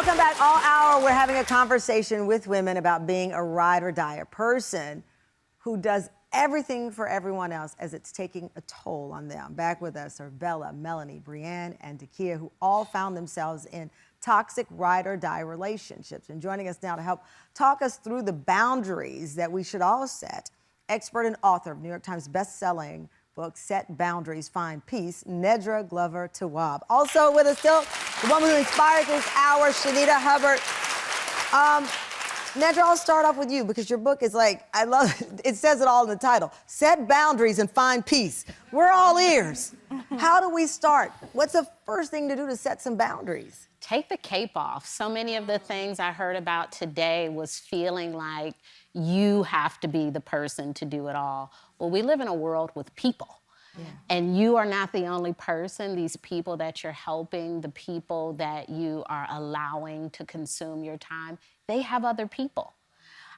Welcome back. All hour, we're having a conversation with women about being a ride or die, a person who does everything for everyone else as it's taking a toll on them. Back with us are Bella, Melanie, Brianne, and Dekia, who all found themselves in toxic ride or die relationships. And joining us now to help talk us through the boundaries that we should all set, expert and author of New York Times best-selling book, Set Boundaries, Find Peace, Nedra Glover Tawwab. Also with us still, the woman who inspired this hour, Shanita Hubbard. Nedra, I'll start off with you because your book is like, I love it. It says it all in the title. Set boundaries and find peace. We're all ears. How do we start? What's the first thing to do to set some boundaries? Take the cape off. So many of the things I heard about today was feeling like you have to be the person to do it all. Well, we live in a world with people. Yeah. And you are not the only person. These people that you're helping, the people that you are allowing to consume your time, they have other people.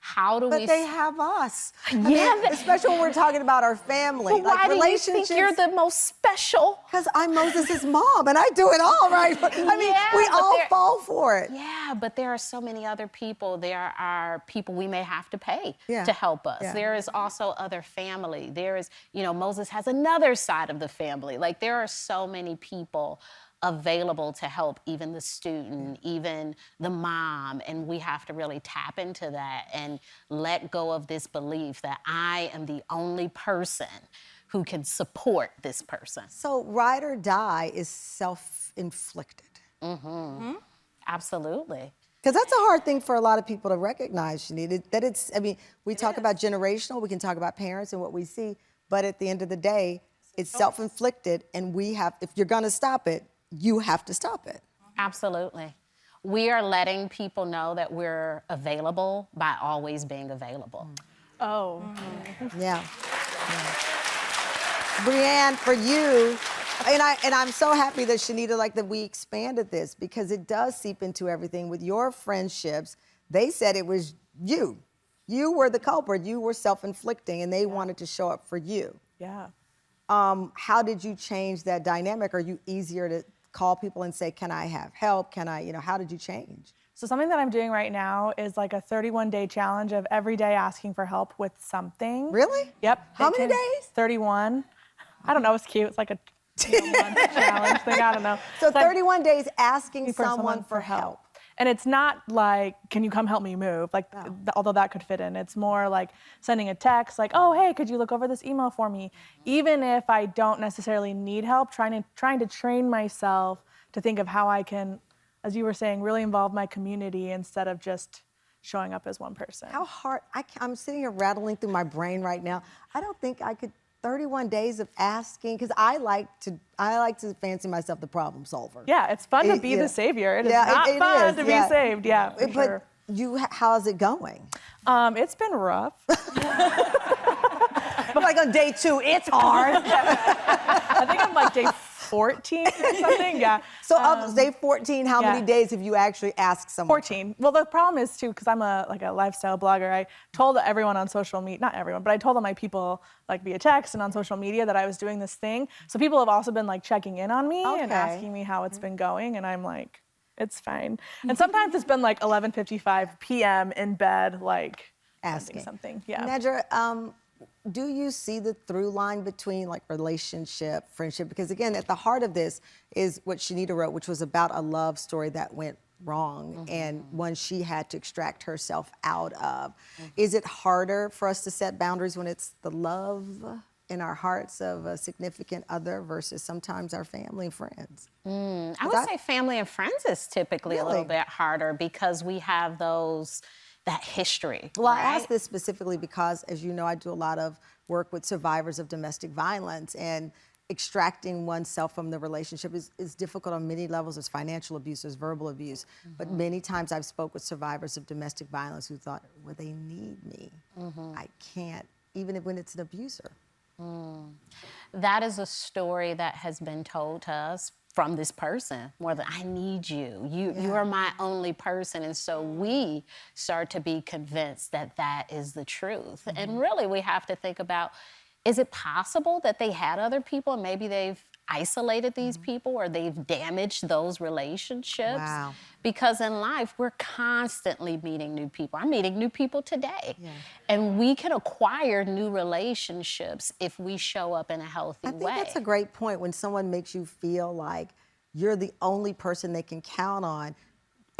How do we... But they have us. Yeah. Especially when we're talking about our family. But why do you think you're the most special? Because I'm Moses' mom and I do it all right. I mean, we all fall for it. Yeah, but there are so many other people. There are people we may have to pay to help us. Yeah. There is also other family. There is, you know, Moses has another side of the family. Like, there are so many people available to help, even the student, even the mom, and we have to really tap into that and let go of this belief that I am the only person who can support this person. So ride or die is self-inflicted. Mm-hmm. Absolutely. Because that's a hard thing for a lot of people to recognize, Shanita, that it's, I mean, we talk about generational, we can talk about parents and what we see, but at the end of the day, it's self-inflicted, and we have, if you're gonna stop it, you have to stop it. Absolutely. We are letting people know that we're available by always being available. Oh. Yeah. Brianne, for you, and I'm so happy that Shanita, that we expanded this because it does seep into everything. With your friendships, they said it was you. You were the culprit. You were self-inflicting, and they wanted to show up for you. Yeah. How did you change that dynamic? Are you easier to call people and say, can I have help? Can I, how did you change? So something that I'm doing right now is like a 31-day challenge of every day asking for help with something. Really? Yep. How many days? 31. I don't know, it's cute. It's like a month challenge thing, I don't know. So 31 days asking someone for help. And it's not like, can you come help me move? Like, although that could fit in. It's more like sending a text, like, oh, hey, could you look over this email for me? Even if I don't necessarily need help, trying to train myself to think of how I can, as you were saying, really involve my community instead of just showing up as one person. How hard, I'm sitting here rattling through my brain right now. I don't think I could, 31 days of asking, because I like to fancy myself the problem solver. Yeah, it's fun to be the savior. It is not fun to be saved. Yeah, for sure. But how's it going? It's been rough. But like on day 2, it's hard. I think I'm like day 14 or something, yeah. So of day 14, how many days have you actually asked someone? 14. Well, the problem is too, because I'm a lifestyle blogger, I told everyone on social media, not everyone, but I told all my people via text and on social media that I was doing this thing. So people have also been checking in on me and asking me how it's been going, and I'm like, it's fine. And sometimes it's been 11:55 p.m. in bed, asking something. Yeah. Nedra, do you see the through line between relationship, friendship? Because again, at the heart of this is what Shanita wrote, which was about a love story that went wrong and one she had to extract herself out of. Is it harder for us to set boundaries when it's the love in our hearts of a significant other versus sometimes our family and friends? I would say family and friends is typically a little bit harder because we have that history. Well, I ask this specifically because, as you know, I do a lot of work with survivors of domestic violence, and extracting oneself from the relationship is difficult on many levels. There's financial abuse, there's verbal abuse, but many times I've spoke with survivors of domestic violence who thought, well, they need me. I can't, even when it's an abuser. That is a story that has been told to us from this person, more than I need you. You are my only person. And so we start to be convinced that that is the truth. And really we have to think about, is it possible that they had other people and maybe they've isolated these people or they've damaged those relationships. Wow. Because in life, we're constantly meeting new people. I'm meeting new people today. Yeah. And we can acquire new relationships if we show up in a healthy way. I think that's a great point when someone makes you feel like you're the only person they can count on.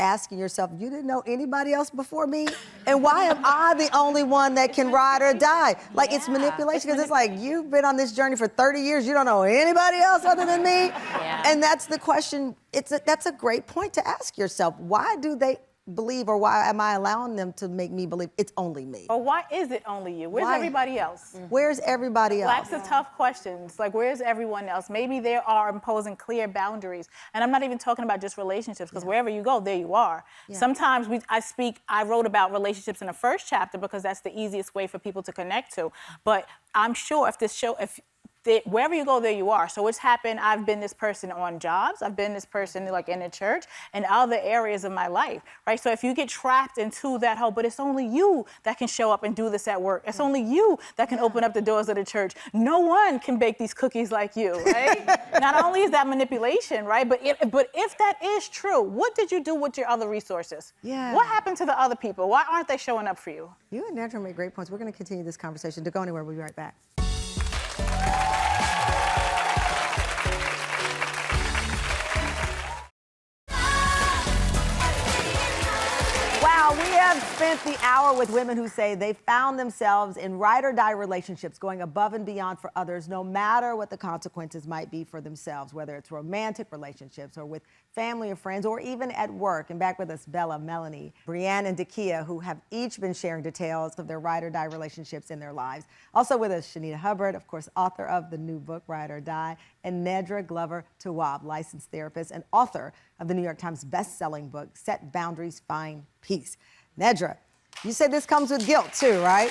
Asking yourself, you didn't know anybody else before me? And why am I the only one that can ride or die? Like, it's manipulation, because it's like, you've been on this journey for 30 years, you don't know anybody else other than me? Yeah. And that's the question, that's a great point to ask yourself. Why do they believe, or why am I allowing them to make me believe it's only me? Or why is it only you? Where's everybody else? Where's everybody else? Lots of tough questions. Like, where's everyone else? Maybe they are imposing clear boundaries. And I'm not even talking about just relationships, because wherever you go, there you are. Yeah. Sometimes I wrote about relationships in the first chapter because that's the easiest way for people to connect to. But I'm sure wherever you go, there you are. So it's happened, I've been this person on jobs, I've been this person like in the church and other areas of my life, right? So if you get trapped into that whole, but it's only you that can show up and do this at work. It's only you that can open up the doors of the church. No one can bake these cookies like you, right? Not only is that manipulation, right? But if that is true, what did you do with your other resources? Yeah. What happened to the other people? Why aren't they showing up for you? You and Nedra make great points. We're going to continue this conversation. Don't go anywhere. We'll be right back. Wow, we have spent the hour with women who say they found themselves in ride or die relationships, going above and beyond for others, no matter what the consequences might be for themselves, whether it's romantic relationships or with family or friends, or even at work. And back with us, Bella, Melanie, Brianne, and Dekia, who have each been sharing details of their ride or die relationships in their lives. Also with us, Shanita Hubbard, of course, author of the new book, Ride or Die, and Nedra Glover Tawwab, licensed therapist and author of the New York Times best-selling book, Set Boundaries, Find Peace. Nedra, you said this comes with guilt too, right?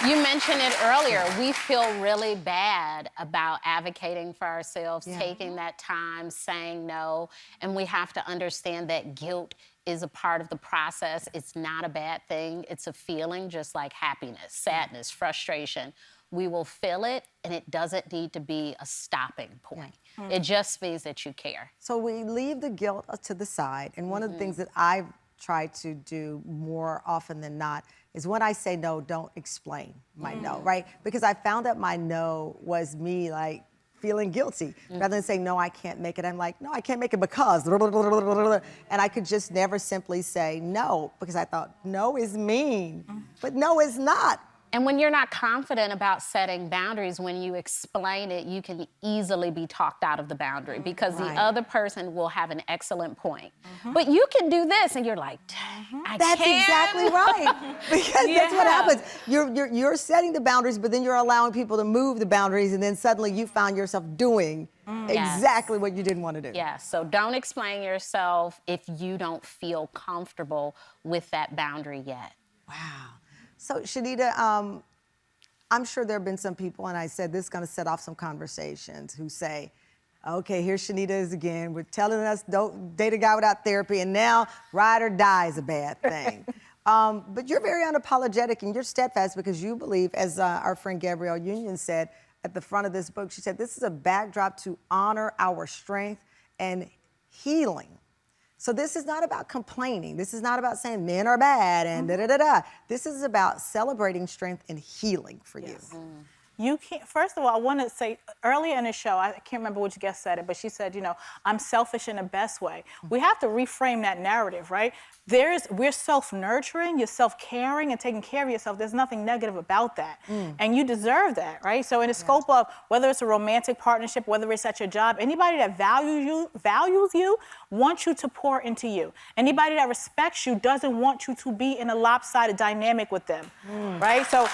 You mentioned it earlier. We feel really bad about advocating for ourselves, taking that time, saying no, and we have to understand that guilt is a part of the process. It's not a bad thing. It's a feeling just like happiness, sadness, frustration. We will feel it, and it doesn't need to be a stopping point. It just means that you care. So we leave the guilt to the side, and one of the things that I've tried to do more often than not is when I say no, don't explain my no, right? Because I found that my no was me like feeling guilty. Rather than saying, no, I can't make it, I'm like, no, I can't make it because, and I could just never simply say no, because I thought no is mean, but no is not. And when you're not confident about setting boundaries, when you explain it, you can easily be talked out of the boundary because the other person will have an excellent point. But you can do this, and you're like, I That's can't. exactly right. Because that's what happens. You're setting the boundaries, but then you're allowing people to move the boundaries, and then suddenly you found yourself doing exactly what you didn't want to do. Yeah, so don't explain yourself if you don't feel comfortable with that boundary yet. Wow. So, Shanita, I'm sure there have been some people, and I said this is going to set off some conversations, who say, okay, here Shanita is again. We're telling us don't date a guy without therapy, and now ride or die is a bad thing. But you're very unapologetic, and you're steadfast because you believe, as our friend Gabrielle Union said at the front of this book, she said, this is a backdrop to honor our strength and healing. So this is not about complaining. This is not about saying men are bad and da-da-da-da. This is about celebrating strength and healing for you. You can't, first of all, I want to say, earlier in the show, I can't remember which guest said it, but she said, I'm selfish in the best way. We have to reframe that narrative, right? We're self-nurturing, you're self-caring and taking care of yourself. There's nothing negative about that. And you deserve that, right? So in the scope of whether it's a romantic partnership, whether it's at your job, anybody that values you wants you to pour into you. Anybody that respects you doesn't want you to be in a lopsided dynamic with them, right? So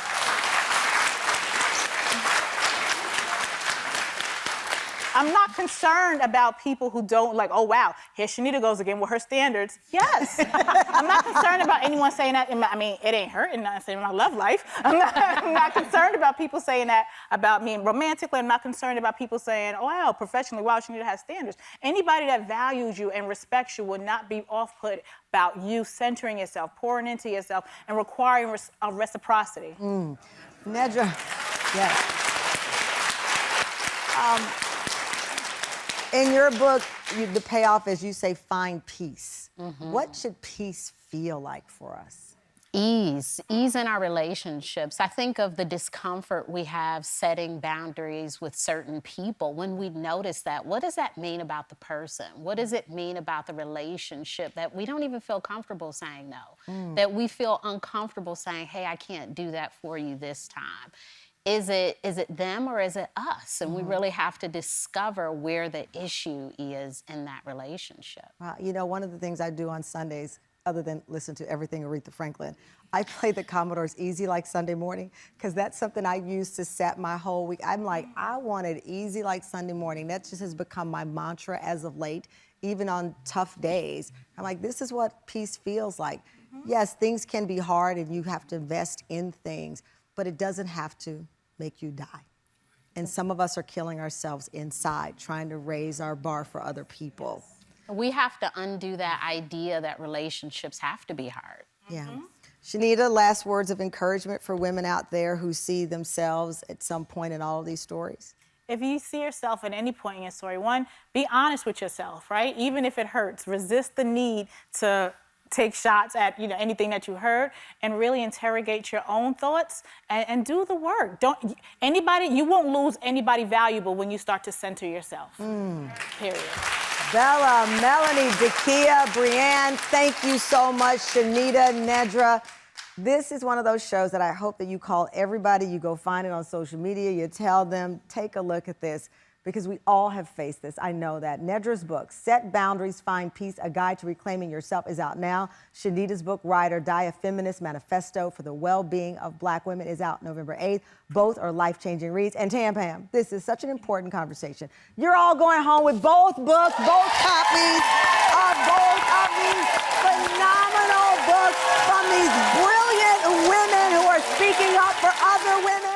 I'm not concerned about people who don't like, oh, wow, here Shanita goes again with her standards. Yes. I'm not concerned about anyone saying that. It ain't hurting nothing in my love life. I'm not concerned about people saying that about me romantically. I'm not concerned about people saying, oh, wow, professionally, wow, Shanita has standards. Anybody that values you and respects you will not be off-put about you centering yourself, pouring into yourself, and requiring reciprocity. Nedra, yes. In your book, the payoff is you say find peace. What should peace feel like for us? Ease in our relationships. I think of the discomfort we have setting boundaries with certain people. When we notice that, what does that mean about the person? What does it mean about the relationship that we don't even feel comfortable saying no? That we feel uncomfortable saying, hey, I can't do that for you this time. Is it them or is it us? And we really have to discover where the issue is in that relationship. You know, one of the things I do on Sundays, other than listen to everything Aretha Franklin, I play the Commodore's Easy Like Sunday Morning, because that's something I use to set my whole week. I'm like, I want it easy like Sunday morning. That just has become my mantra as of late, even on tough days. I'm like, this is what peace feels like. Yes, things can be hard and you have to invest in things, but it doesn't have to make you die. And some of us are killing ourselves inside, trying to raise our bar for other people. We have to undo that idea that relationships have to be hard. Yeah. Shanita, last words of encouragement for women out there who see themselves at some point in all of these stories? If you see yourself at any point in your story, one, be honest with yourself, right? Even if it hurts, resist the need to take shots at anything that you heard, and really interrogate your own thoughts and do the work. You won't lose anybody valuable when you start to center yourself. Period. Bella, Melanie, Dekia, Brianne, thank you so much. Shanita, Nedra. This is one of those shows that I hope that you call everybody, you go find it on social media, you tell them, take a look at this, because we all have faced this. I know that. Nedra's book, Set Boundaries, Find Peace, A Guide to Reclaiming Yourself, is out now. Shanita's book, Ride or Die, A Feminist Manifesto for the Well-Being of Black Women, is out November 8th. Both are life-changing reads. And Tam Pam, this is such an important conversation. You're all going home with both books, both copies of both of these phenomenal books from these brilliant women who are speaking up for other women.